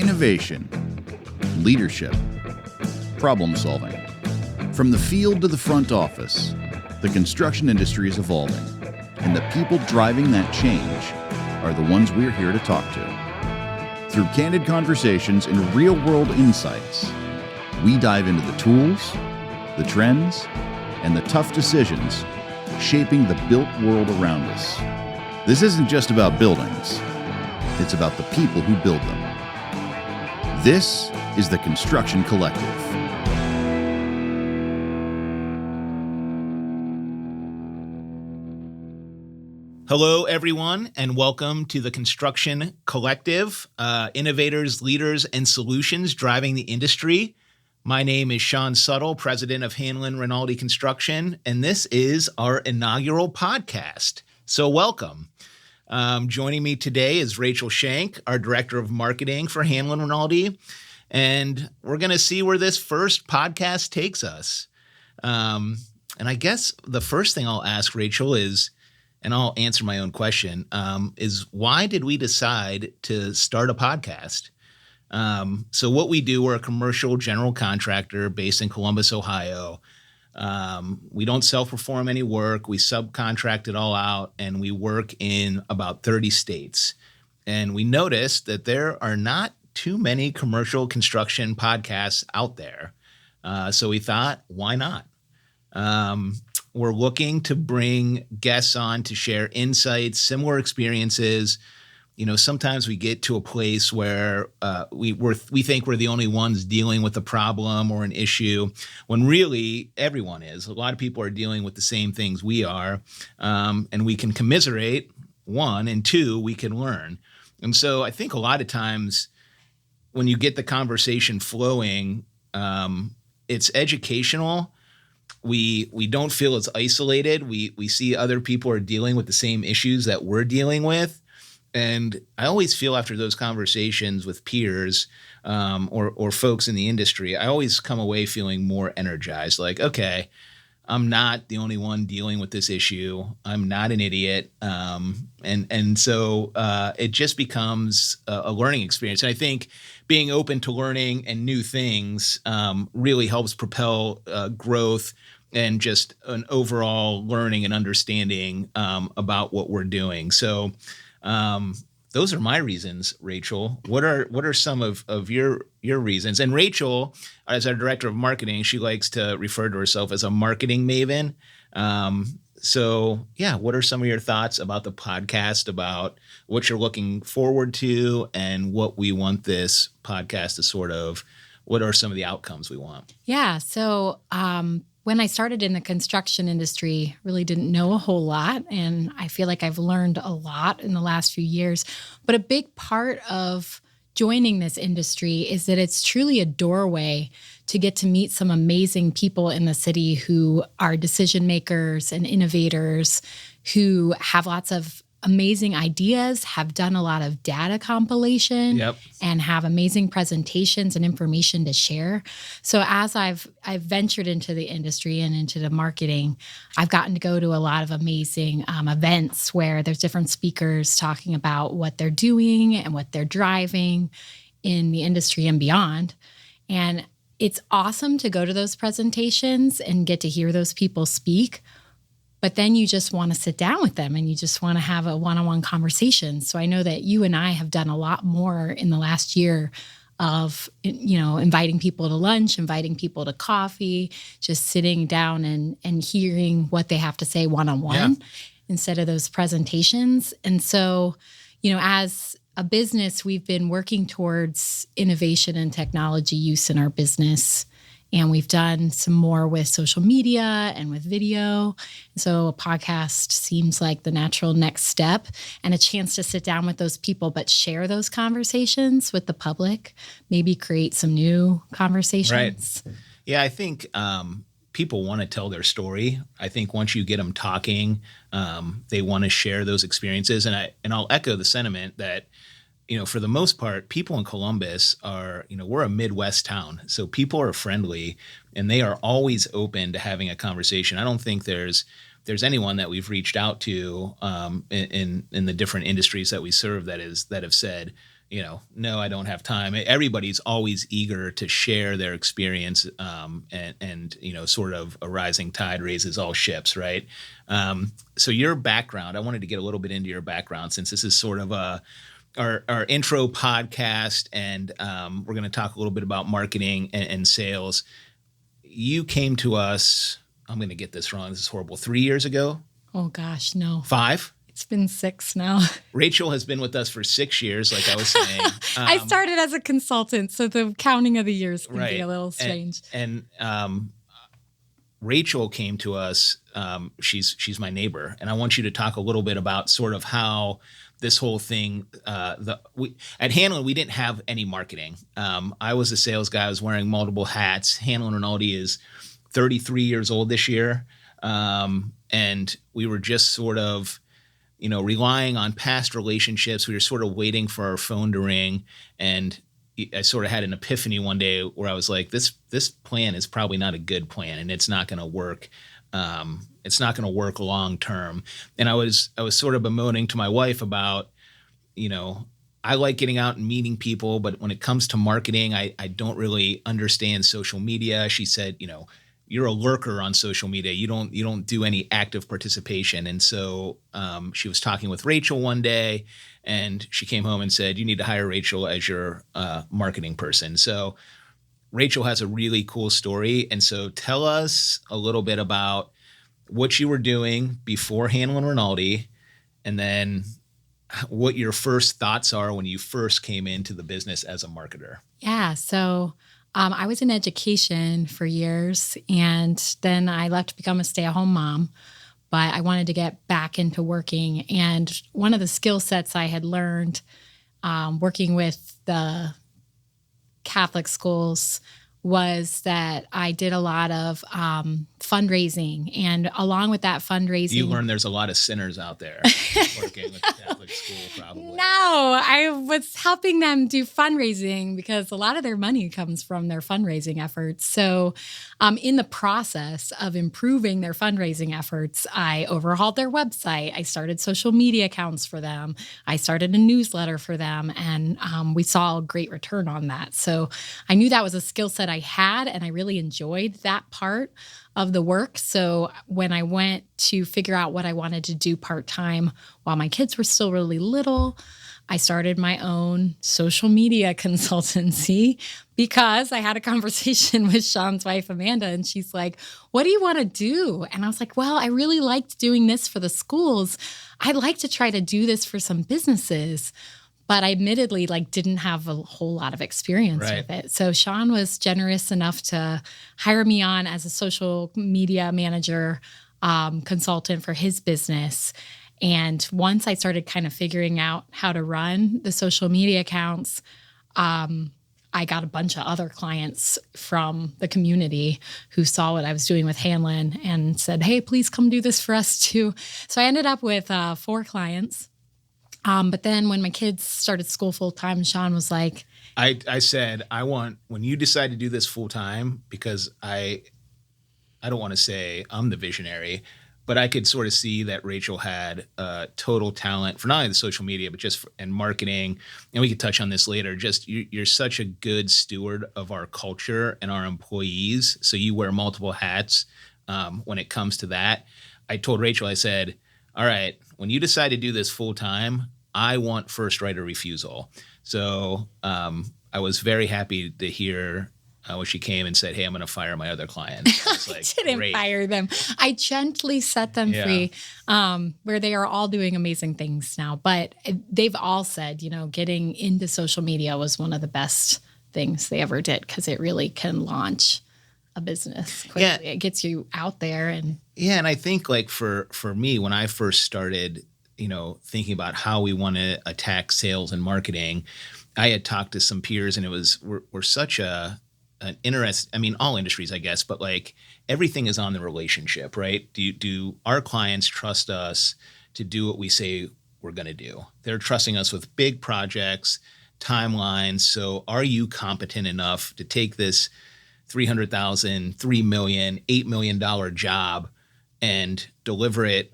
innovation, leadership, problem solving. From the field to the front office, the construction industry is evolving, and the people driving that change are the ones we're here to talk to. Through candid conversations and real-world insights, we dive into the tools, the trends, and the tough decisions shaping the built world around us. This isn't just about buildings, it's about the people who build them. This is the Construction Collective. Hello, everyone, and welcome to the Construction Collective, innovators, leaders, and solutions driving the industry. My name is Sean Suttle, president of Hanlin Rainaldi Construction, and this is our inaugural podcast. So welcome. Joining me today is Rachel Schank, our director of marketing for Hanlin Rainaldi, and we're going to see where this first podcast takes us. And I guess the first thing I'll ask Rachel is, and I'll answer my own question, is why did we decide to start a podcast? So what we do, we're a commercial general contractor based in Columbus, Ohio. We don't self-perform any work. We subcontract it all out, and we work in about 30 states. And we noticed that there are not too many commercial construction podcasts out there. So we thought, why not? We're looking to bring guests on to share insights, similar experiences. You know, sometimes we get to a place where we think we're the only ones dealing with a problem or an issue, when really everyone is. A lot of people are dealing with the same things we are, and we can commiserate, one, and two, we can learn. And so I think a lot of times when you get the conversation flowing, it's educational. We don't feel it's isolated. We see other people are dealing with the same issues that we're dealing with. And I always feel after those conversations with peers or folks in the industry, I always come away feeling more energized. Like, okay, I'm not the only one dealing with this issue. I'm not an idiot. And so it just becomes a learning experience. And I think being open to learning and new things really helps propel growth and just an overall learning and understanding about what we're doing. So those are my reasons, Rachel. What are some of your reasons? And Rachel, as our director of marketing, she likes to refer to herself as a marketing maven. So yeah, what are some of your thoughts about the podcast, about what you're looking forward to, and what we want this podcast to what are some of the outcomes we want? Yeah. So, when I started in the construction industry, really didn't know a whole lot, and I feel like I've learned a lot in the last few years. But a big part of joining this industry is that it's truly a doorway to get to meet some amazing people in the city who are decision makers and innovators, who have lots of amazing ideas, have done a lot of data compilation, and have amazing presentations and information to share. So as I've ventured into the industry and into the marketing, I've gotten to go to a lot of amazing events where there's different speakers talking about what they're doing and what they're driving in the industry and beyond. And it's awesome to go to those presentations and get to hear those people speak. But then you just want to sit down with them and you just want to have a one-on-one conversation. So I know that you and I have done a lot more in the last year of, inviting people to lunch, inviting people to coffee, just sitting down and hearing what they have to say one-on-one instead of those presentations. And so, as a business, we've been working towards innovation and technology use in our business. And we've done some more with social media and with video. So a podcast seems like the natural next step, and a chance to sit down with those people, but share those conversations with the public, maybe create some new conversations. Right. Yeah, I think people want to tell their story. I think once you get them talking, they want to share those experiences. And I'll echo the sentiment that, for the most part, people in Columbus are, we're a Midwest town. So people are friendly and they are always open to having a conversation. I don't think there's anyone that we've reached out to in the different industries that we serve that have said, no, I don't have time. Everybody's always eager to share their experience, and sort of a rising tide raises all ships, right? So your background, I wanted to get a little bit into your background since this is sort of our intro podcast, and we're going to talk a little bit about marketing and sales. You came to us, I'm going to get this wrong, this is horrible, 3 years ago? Oh gosh, no. 5? It's been 6 now. Rachel has been with us for 6 years, like I was saying. I started as a consultant, so the counting of the years can be a little strange. And Rachel came to us. She's my neighbor, and I want you to talk a little bit about sort of how this whole thing. At Hanlin, we didn't have any marketing. I was a sales guy. I was wearing multiple hats. Hanlin Rainaldi is 33 years old this year, and we were just sort of, relying on past relationships. We were sort of waiting for our phone to ring, and I sort of had an epiphany one day where I was like, this plan is probably not a good plan, and it's not going to work. It's not going to work long term. And I was sort of bemoaning to my wife about, I like getting out and meeting people, but when it comes to marketing, I don't really understand social media. She said, you're a lurker on social media. You don't do any active participation. And so she was talking with Rachel one day, and she came home and said, you need to hire Rachel as your marketing person. So Rachel has a really cool story. And so tell us a little bit about what you were doing before Hanlin Rainaldi, and then what your first thoughts are when you first came into the business as a marketer. Yeah. So I was in education for years, and then I left to become a stay-at-home mom, but I wanted to get back into working. And one of the skill sets I had learned working with the Catholic schools was that I did a lot of fundraising. And along with that fundraising... You learned there's a lot of sinners out there working with the Catholic school, probably. No, I was helping them do fundraising because a lot of their money comes from their fundraising efforts. So in the process of improving their fundraising efforts, I overhauled their website. I started social media accounts for them. I started a newsletter for them, and we saw a great return on that. So I knew that was a skill set I had, and I really enjoyed that part of the work. So when I went to figure out what I wanted to do part-time while my kids were still really little, I started my own social media consultancy because I had a conversation with Sean's wife, Amanda, and she's like, what do you want to do? And I was like, well, I really liked doing this for the schools. I'd like to try to do this for some businesses. But I admittedly didn't have a whole lot of experience with it. So Sean was generous enough to hire me on as a social media manager, consultant for his business. And once I started kind of figuring out how to run the social media accounts, I got a bunch of other clients from the community who saw what I was doing with Hanlin and said, hey, please come do this for us too. So I ended up with 4 clients. But then when my kids started school full time, Sean was like, I said, when you decide to do this full time, because I don't want to say I'm the visionary, but I could sort of see that Rachel had total talent for not only the social media, but just and marketing. And we could touch on this later. Just you're such a good steward of our culture and our employees. So you wear multiple hats when it comes to that. I told Rachel, I said, all right, when you decide to do this full time, I want first right of refusal. So I was very happy to hear when she came and said, hey, I'm going to fire my other client. I was like, I didn't fire them. I gently set them free, where they are all doing amazing things now. But they've all said, getting into social media was one of the best things they ever did because it really can launch a business quickly. Yeah. It gets you out there. And I think for me, when I first started thinking about how we want to attack sales and marketing, I had talked to some peers, and we're such an interest. I mean, all industries, I guess, but everything is on the relationship, right? Do our clients trust us to do what we say we're going to do? They're trusting us with big projects, timelines. So are you competent enough to take this $300,000, $3 million, $8 million job and deliver it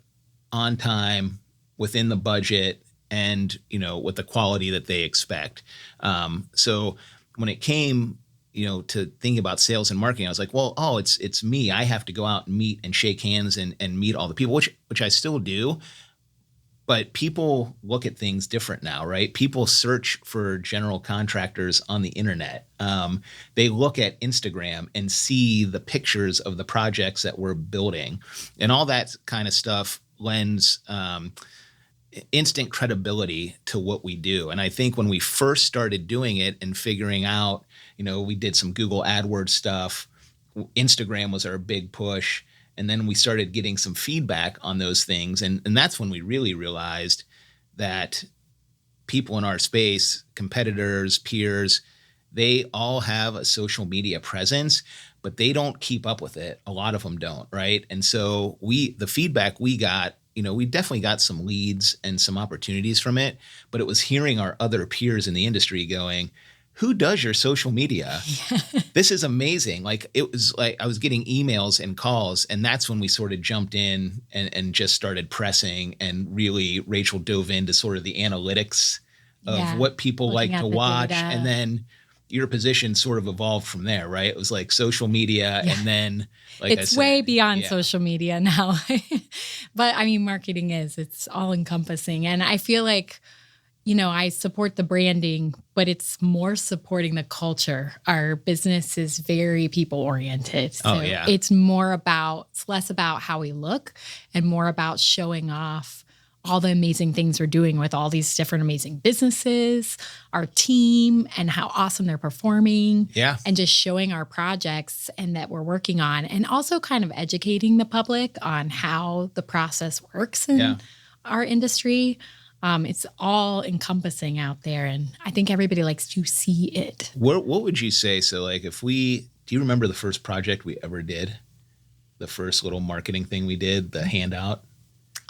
on time, within the budget, and, with the quality that they expect. So when it came, to thinking about sales and marketing, I was like, well, it's me. I have to go out and meet and shake hands and meet all the people, which I still do. But people look at things different now, right? People search for general contractors on the internet. They look at Instagram and see the pictures of the projects that we're building, and all that kind of stuff lends instant credibility to what we do. And I think when we first started doing it and figuring out, we did some Google AdWords stuff. Instagram was our big push. And then we started getting some feedback on those things. And that's when we really realized that people in our space, competitors, peers, they all have a social media presence, but they don't keep up with it. A lot of them don't, right? And so the feedback we got, we definitely got some leads and some opportunities from it, but it was hearing our other peers in the industry going, who does your social media? This is amazing. Like, it was like I was getting emails and calls, and that's when we sort of jumped in and just started pressing, and really Rachel dove into sort of the analytics of what people like to watch. Data. And then your position sort of evolved from there, right? It was like social media, and then it's way beyond social media now. But I mean, marketing it's all encompassing. And I feel like, I support the branding, but it's more supporting the culture. Our business is very people oriented. So it's less about how we look and more about showing off all the amazing things we're doing with all these different amazing businesses, our team, and how awesome they're performing. Yeah. And just showing our projects and that we're working on, and also kind of educating the public on how the process works in our industry. It's all encompassing out there, and I think everybody likes to see it. What would you say? So, like, do you remember the first project we ever did? The first little marketing thing we did, the handout?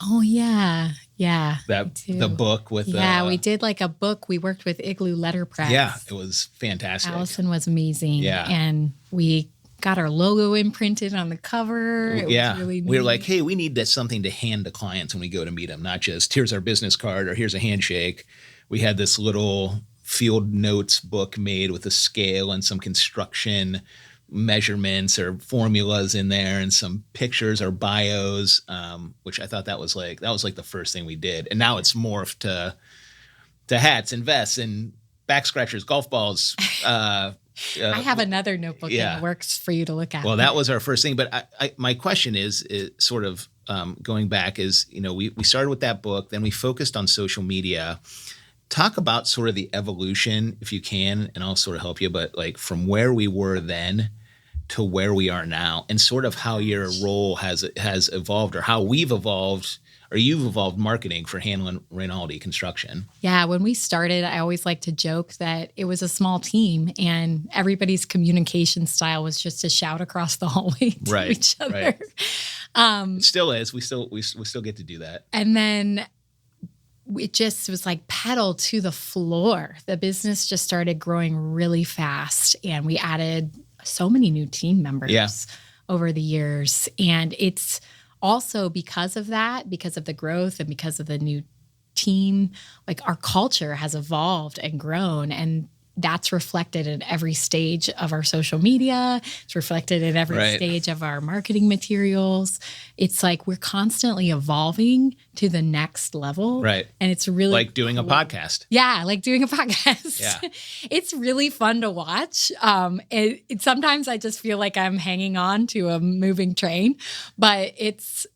Oh, yeah. The book with we did like a book. We worked with Igloo Letterpress. Yeah, it was fantastic. Allison was amazing. Yeah. And we got our logo imprinted on the cover. It was really neat. We were like, hey, we need something to hand to clients when we go to meet them, not just here's our business card or here's a handshake. We had this little field notes book made with a scale and some construction measurements or formulas in there and some pictures or bios, which I thought that was like the first thing we did. And now it's morphed to hats and vests and back scratchers, golf balls, I have another notebook in the works for you to look at. Well, that was our first thing. But my question is sort of going back is, we started with that book, then we focused on social media. Talk about sort of the evolution, if you can, and I'll sort of help you, but like from where we were then to where we are now, and sort of how your role has evolved, or how we've evolved, or you've evolved marketing for Hanlin Rainaldi Construction. Yeah, when we started, I always like to joke that it was a small team and everybody's communication style was just to shout across the hallway to each other. Right. It still is. We still get to do that. And then it just was like pedal to the floor. The business just started growing really fast, and we added so many new team members over the years. And it's also because of that, because of the growth and because of the new team, like our culture has evolved and grown, and that's reflected in every stage of our social media. It's reflected in every stage of our marketing materials. It's like we're constantly evolving to the next level. Right. And it's really like doing a podcast. Yeah, like doing a podcast. Yeah. It's really fun to watch. Sometimes I just feel like I'm hanging on to a moving train, but it's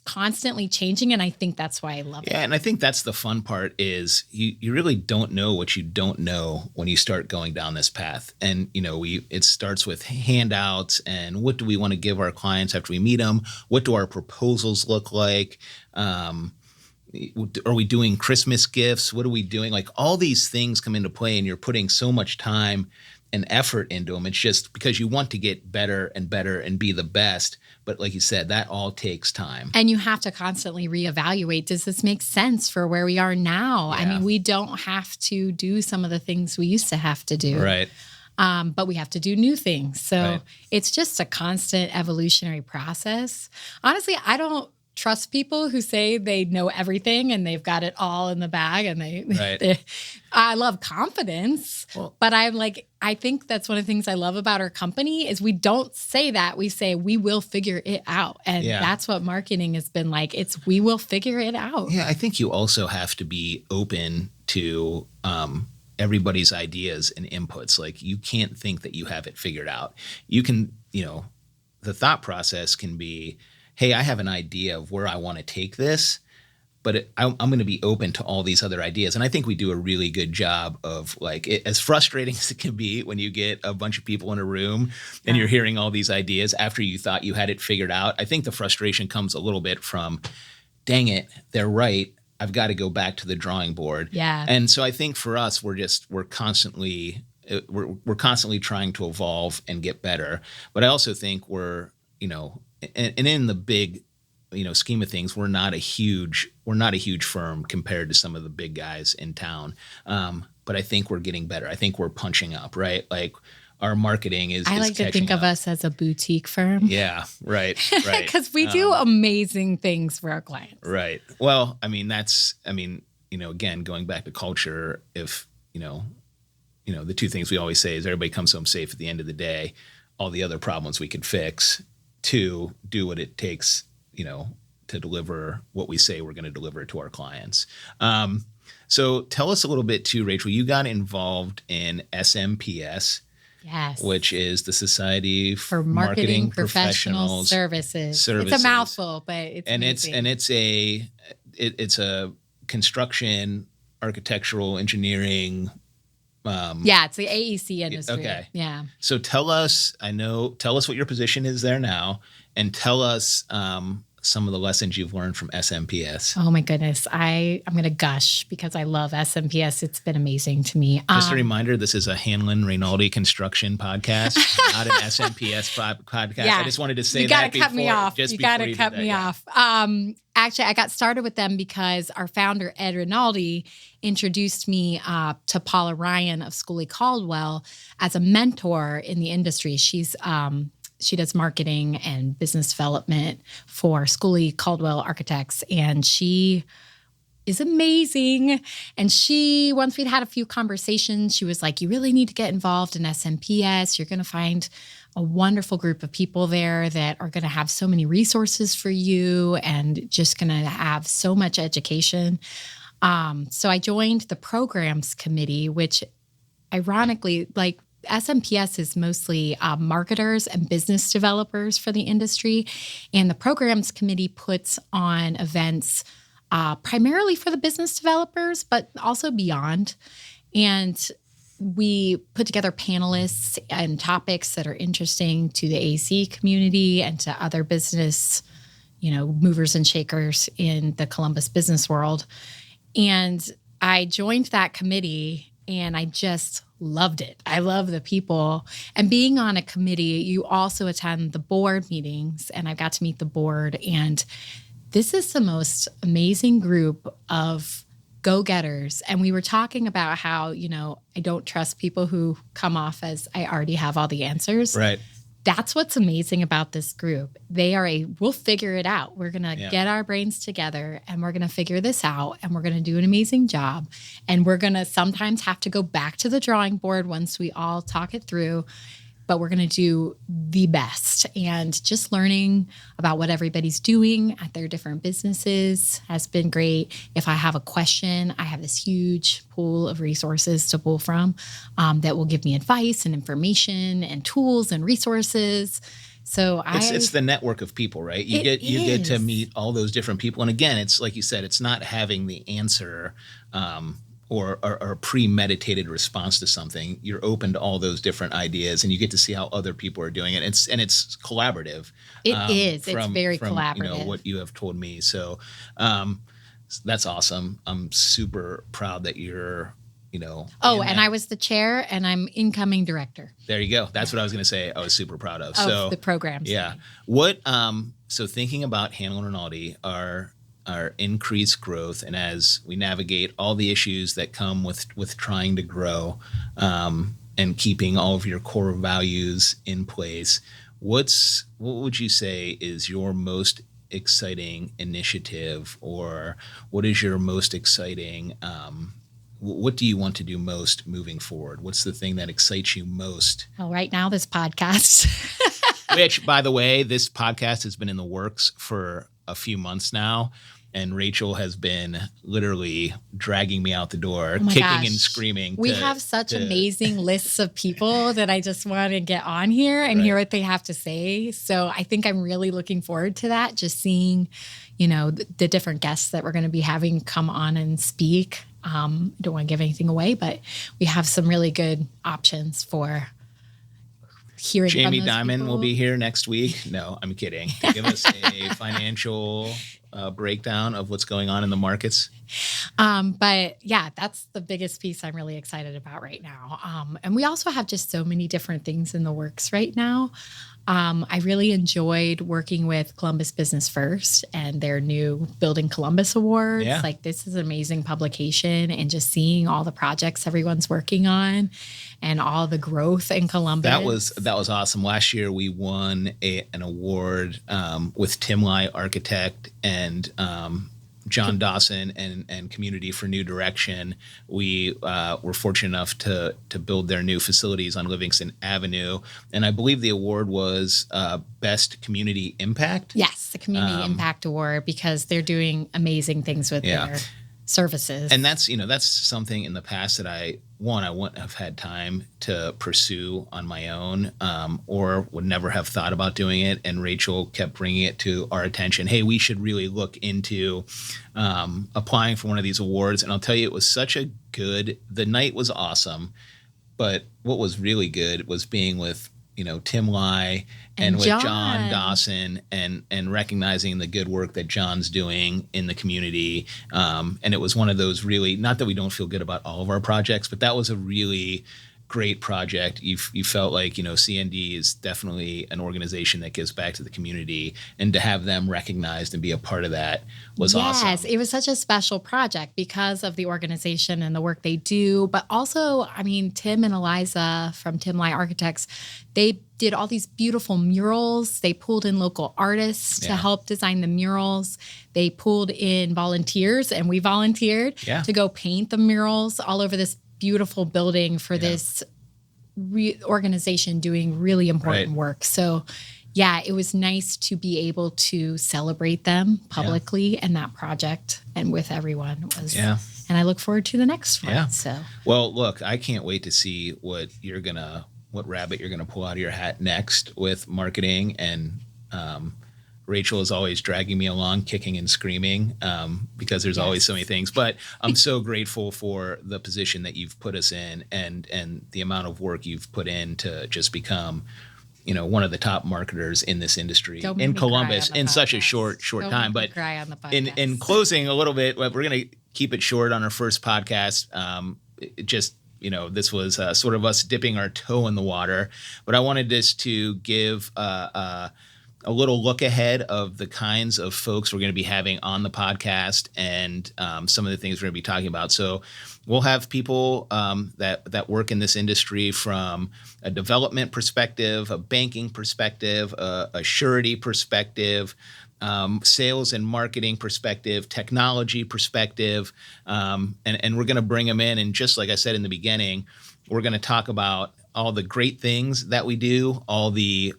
constantly changing, and I think that's why I love it. Yeah, and I think that's the fun part is you really don't know what you don't know when you start going down this path. And, it starts with handouts and what do we want to give our clients after we meet them? What do our proposals look like? Are we doing Christmas gifts? What are we doing? Like all these things come into play, and you're putting so much time and effort into them. It's just because you want to get better and better and be the best. But like you said, that all takes time. And you have to constantly reevaluate. Does this make sense for where we are now? Yeah. I mean, we don't have to do some of the things we used to have to do. Right. But we have to do new things. So it's just a constant evolutionary process. Honestly, I don't trust people who say they know everything and they've got it all in the bag, and I love confidence, but I think that's one of the things I love about our company is we don't say that. We say we will figure it out. And that's what marketing has been like. It's we will figure it out. Yeah, I think you also have to be open to everybody's ideas and inputs. Like you can't think that you have it figured out. You can, the thought process can be, hey, I have an idea of where I want to take this, but I'm going to be open to all these other ideas. And I think we do a really good job of as frustrating as it can be when you get a bunch of people in a room and you're hearing all these ideas after you thought you had it figured out. I think the frustration comes a little bit from, dang it, they're right. I've got to go back to the drawing board. Yeah. And so I think for us, we're constantly trying to evolve and get better. But I also think we're, and in the big, scheme of things, we're not a huge firm compared to some of the big guys in town. But I think we're getting better. I think we're punching up, right? Like our marketing is I like to think of us as a boutique firm. Yeah, right. Because we do amazing things for our clients. Right. Well, again, going back to culture, if, the two things we always say is everybody comes home safe at the end of the day, all the other problems we could fix. 2, do what it takes, to deliver what we say we're going to deliver to our clients. So tell us a little bit too, Rachel. You got involved in SMPS, yes, which is the Society for Marketing Professional Services. It's a mouthful, but it's amazing. It's a construction, architectural, engineering. It's the AEC industry. Okay. Yeah. So tell us what your position is there now, and tell us some of the lessons you've learned from SMPS. Oh my goodness. I'm going to gush because I love SMPS. It's been amazing to me. Just a reminder, this is a Hanlin Rainaldi construction podcast, not an SMPS podcast. Yeah. I just wanted to say that before. You got to cut me off. Actually, I got started with them because our founder, Ed Rinaldi, introduced me to Paula Ryan of Scully Caldwell as a mentor in the industry. She does marketing and business development for Scully Caldwell Architects, and she is amazing. And once we'd had a few conversations, she was like, you really need to get involved in SMPS. You're going to find a wonderful group of people there that are going to have so many resources for you and just going to have so much education. So I joined the programs committee, which ironically, SMPS is mostly marketers and business developers for the industry. And the programs committee puts on events primarily for the business developers, but also beyond. And we put together panelists and topics that are interesting to the AC community and to other business, movers and shakers in the Columbus business world. And I joined that committee and I just loved it. I love the people. And being on a committee, you also attend the board meetings, and I got to meet the board. And this is the most amazing group of go-getters. And we were talking about how, I don't trust people who come off as I already have all the answers. Right. That's what's amazing about this group. We'll figure it out. We're going to get our brains together and we're going to figure this out and we're going to do an amazing job. And we're going to sometimes have to go back to the drawing board once we all talk it through, but we're going to do the best. And just learning about what everybody's doing at their different businesses has been great. If I have a question, I have this huge pool of resources to pull from that will give me advice and information and tools and resources. So it's the network of people, right? You get to meet all those different people. And again, it's like you said, it's not having the answer or a premeditated response to something. You're open to all those different ideas, and you get to see how other people are doing it. It's collaborative. It is. It's very collaborative. What you have told me. So that's awesome. I'm super proud that you're. And I was the chair, and I'm incoming director. There you go. That's what I was going to say. I was super proud of. So the programs. Yeah. What? So thinking about Hanlin Rainaldi, our increased growth, and as we navigate all the issues that come with trying to grow and keeping all of your core values in place, what would you say is your most exciting initiative, or what is your most exciting, what do you want to do most moving forward? What's the thing that excites you most? Well, right now, this podcast. Which, by the way, this podcast has been in the works for a few months now. And Rachel has been literally dragging me out the door, kicking and screaming. We have such amazing lists of people that I just want to get on here and hear what they have to say. So I think I'm really looking forward to that, just seeing, the different guests that we're going to be having come on and speak. Don't want to give anything away, but we have some really good options for hearing Jamie from those Dimon people. will be here next week. No, I'm kidding. Give us a financial breakdown of what's going on in the markets. But yeah, that's the biggest piece I'm really excited about right now. And we also have just so many different things in the works right now. I really enjoyed working with Columbus Business First and their new Building Columbus Awards. Yeah. Like, this is an amazing publication, and just seeing all the projects everyone's working on and all the growth in Columbus. That was awesome. Last year we won an award with Tim Lai Architect and John Dawson and Community for New Direction. We were fortunate enough to build their new facilities on Livingston Avenue. And I believe the award was Best Community Impact. Yes, the Community Impact Award, because they're doing amazing things with their services. And that's something in the past that I wouldn't have had time to pursue on my own, or would never have thought about doing it. And Rachel kept bringing it to our attention. Hey, we should really look into applying for one of these awards. And I'll tell you, it was the night was awesome. But what was really good was being with, Tim Lai and with John Dawson and recognizing the good work that John's doing in the community. And it was one of those really, not that we don't feel good about all of our projects, but that was a really great project. You felt like, CND is definitely an organization that gives back to the community, and to have them recognized and be a part of that was awesome. Yes, it was such a special project because of the organization and the work they do. But also, Tim and Eliza from Tim Lai Architects, they did all these beautiful murals. They pulled in local artists to help design the murals. They pulled in volunteers, and we volunteered to go paint the murals all over this beautiful building for this organization doing really important work. So it was nice to be able to celebrate them publicly and that project and with everyone. And I look forward to the next one. Yeah. So, well, look, I can't wait to see what rabbit you're gonna pull out of your hat next with marketing. And Rachel is always dragging me along, kicking and screaming, because there's always so many things. But I'm so grateful for the position that you've put us in, and the amount of work you've put in to just become, one of the top marketers in this industry in Columbus in such a short time. But in closing a little bit, we're going to keep it short on our first podcast. This was sort of us dipping our toe in the water, but I wanted this to give a little look ahead of the kinds of folks we're going to be having on the podcast, and some of the things we're going to be talking about. So we'll have people that work in this industry from a development perspective, a banking perspective, a surety perspective, sales and marketing perspective, technology perspective, and we're going to bring them in. And just like I said in the beginning, we're going to talk about all the great things that we do, all the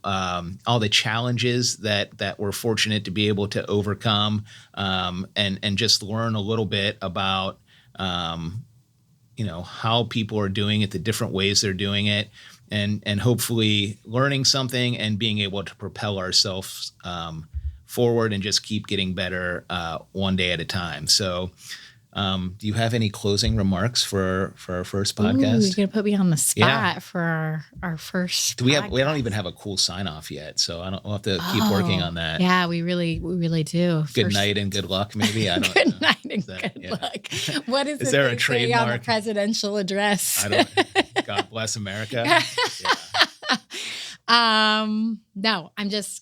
challenges that we're fortunate to be able to overcome, and just learn a little bit about how people are doing it, the different ways they're doing it, and hopefully learning something and being able to propel ourselves forward and just keep getting better one day at a time. So do you have any closing remarks for our first podcast? You're going to put me on the spot for our first podcast. We don't even have a cool sign off yet, so we'll have to keep working on that. Yeah, we really do. Good night and good luck, maybe. I don't know. Good night and good luck. What is there it a trademark on the presidential address? I don't. God bless America. No,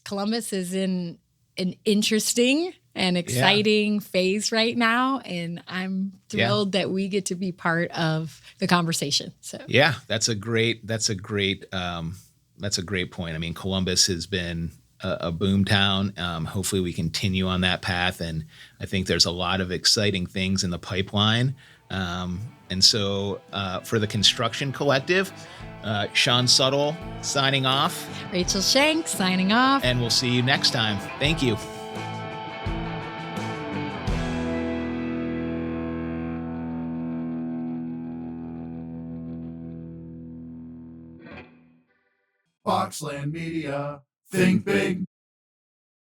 Columbus is in an interesting and exciting phase right now, and I'm thrilled that we get to be part of the conversation. So that's a great point. Columbus has been a boom town. Hopefully we continue on that path. And I think there's a lot of exciting things in the pipeline. And so for the Construction Collective, Sean Suttle signing off. Rachel Schank signing off. And we'll see you next time. Thank you. Boxland Media. Think big.